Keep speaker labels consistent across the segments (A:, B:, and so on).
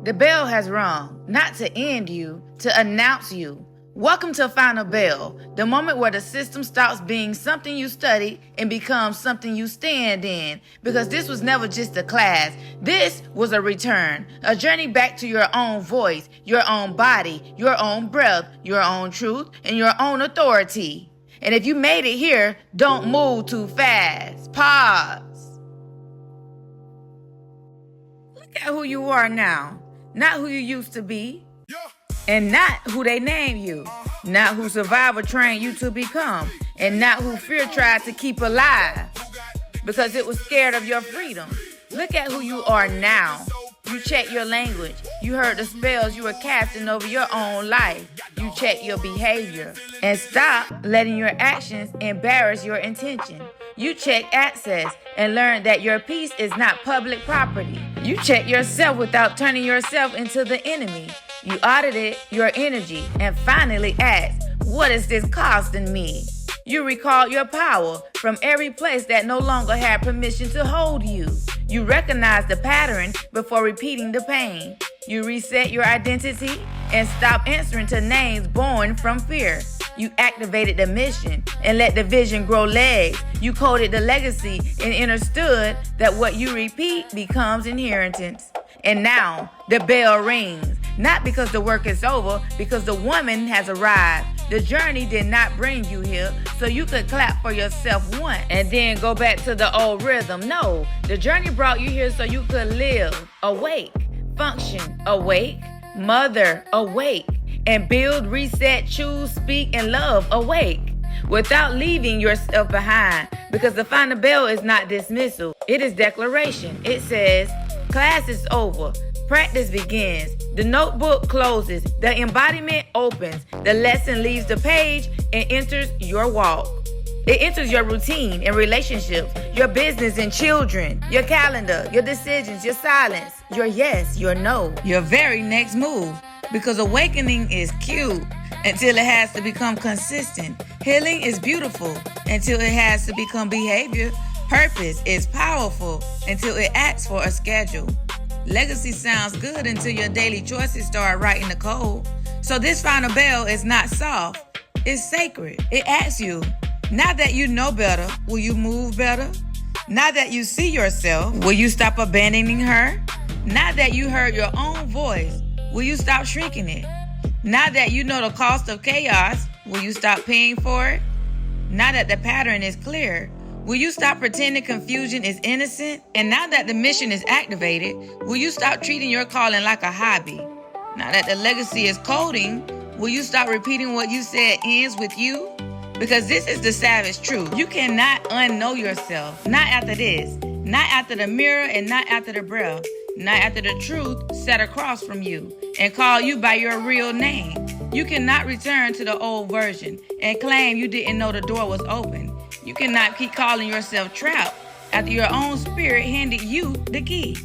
A: The bell has rung, not to end you, to announce you. Welcome to Final Bell, the moment where the system stops being something you study and becomes something you stand in. Because this was never just a class. This was a return, a journey back to your own voice, your own body, your own breath, your own truth, and your own authority. And if you made it here, don't move too fast. Pause. Look at who you are now, not who you used to be. And not who they name you, not who survival trained you to become, and not who fear tried to keep alive because it was scared of your freedom. Look at who you are now. You check your language. You heard the spells you were casting over your own life. You check your behavior and stop letting your actions embarrass your intention. You check access and learn that your peace is not public property. You check yourself without turning yourself into the enemy. You audited your energy and finally asked, what is this costing me? You recalled your power from every place that no longer had permission to hold you. You recognized the pattern before repeating the pain. You reset your identity and stopped answering to names born from fear. You activated the mission and let the vision grow legs. You coded the legacy and understood that what you repeat becomes inheritance. And now the bell rings, not because the work is over, because the woman has arrived. The journey did not bring you here so you could clap for yourself once and then go back to the old rhythm. No, the journey brought you here so you could live, awake, function, awake, mother, awake, and build, reset, choose, speak, and love, awake, without leaving yourself behind. Because the final bell is not dismissal, it is declaration. It says, class is over. Practice begins. The notebook closes. The embodiment opens. The lesson leaves the page and enters your walk. It enters your routine and relationships, your business and children, your calendar, your decisions, your silence, your yes, your no, your very next move. Because awakening is cute until it has to become consistent. Healing is beautiful until it has to become behavior. Purpose is powerful until it asks for a schedule. Legacy sounds good until your daily choices start writing the code. So this final bell is not soft, it's sacred. It asks you, now that you know better, will you move better? Now that you see yourself, will you stop abandoning her? Now that you heard your own voice, will you stop shrinking it? Now that you know the cost of chaos, will you stop paying for it? Now that the pattern is clear, will you stop pretending confusion is innocent? And now that the mission is activated, will you stop treating your calling like a hobby? Now that the legacy is coding, will you stop repeating what you said ends with you? Because this is the savage truth. You cannot unknow yourself. Not after this. Not after the mirror and not after the breath. Not after the truth sat across from you and call you by your real name. You cannot return to the old version and claim you didn't know the door was open. You cannot keep calling yourself trapped after your own spirit handed you the key.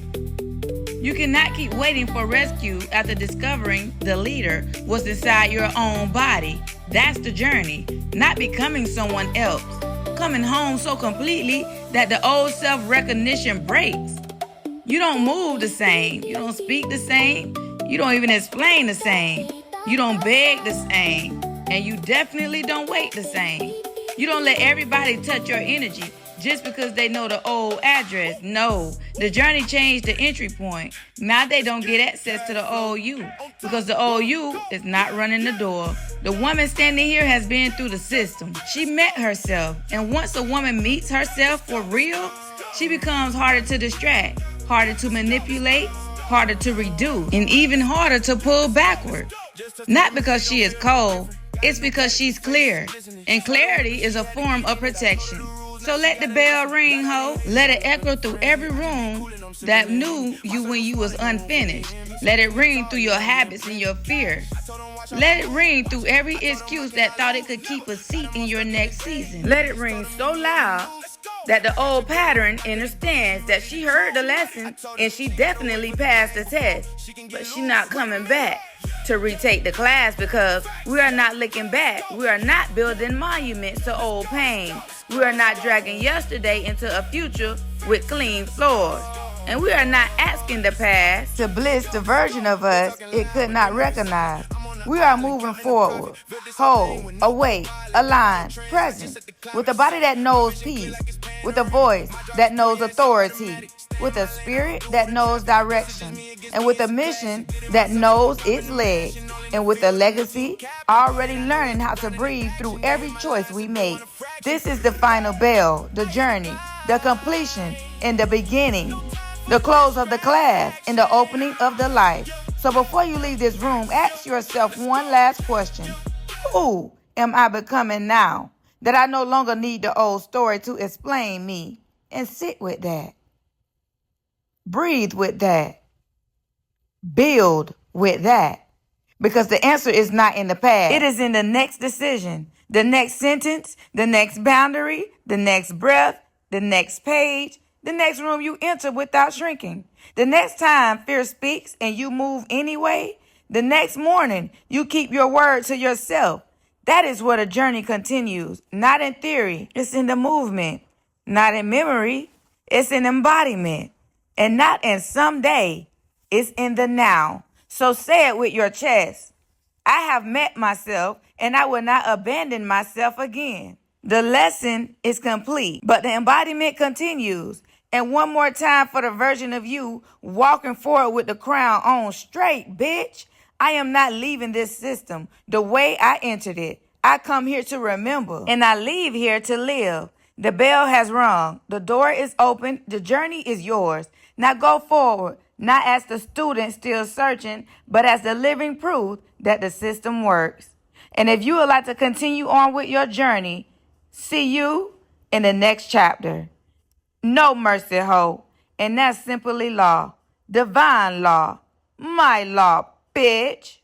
A: You cannot keep waiting for rescue after discovering the leader was inside your own body. That's the journey, not becoming someone else. Coming home so completely that the old self-recognition breaks. You don't move the same. You don't speak the same. You don't even explain the same. You don't beg the same. And you definitely don't wait the same. You don't let everybody touch your energy just because they know the old address. No, the journey changed the entry point. Now they don't get access to the old you because the old you is not running the door. The woman standing here has been through the system. She met herself. And once a woman meets herself for real, she becomes harder to distract, harder to manipulate, harder to redo, and even harder to pull backward. Not because she is cold, it's because she's clear. And clarity is a form of protection. So let the bell ring, ho. Let it echo through every room that knew you when you was unfinished. Let it ring through your habits and your fear. Let it ring through every excuse that thought it could keep a seat in your next season. Let it ring so loud that the old pattern understands that she heard the lesson and she definitely passed the test, but she not coming back to retake the class because we are not looking back. We are not building monuments to old pain. We are not dragging yesterday into a future with clean floors. And we are not asking the past to bliss the version of us it could not recognize. We are moving forward, whole, awake, aligned, present, with a body that knows peace, with a voice that knows authority, with a spirit that knows direction, and with a mission that knows its legs, and with a legacy already learning how to breathe through every choice we make. This is the final bell, the journey, the completion, and the beginning, the close of the class, and the opening of the life. So before you leave this room, ask yourself one last question. Who am I becoming now that I no longer need the old story to explain me? And sit with that. Breathe with that. Build with that. Because the answer is not in the past. It is in the next decision, the next sentence, the next boundary, the next breath, the next page, the next room you enter without shrinking. The next time fear speaks and you move anyway, the next morning you keep your word to yourself. That is where the journey continues, not in theory. It's in the movement, not in memory. It's in embodiment, and not in someday. It's in the now. So say it with your chest. I have met myself, and I will not abandon myself again. The lesson is complete, but the embodiment continues. And one more time for the version of you walking forward with the crown on straight, bitch. I am not leaving this system the way I entered it. I come here to remember, and I leave here to live. The bell has rung. The door is open. The journey is yours. Now go forward, not as the student still searching, but as the living proof that the system works. And if you would like to continue on with your journey, see you in the next chapter. No mercy, ho. And that's simply law. Divine law. My law, bitch.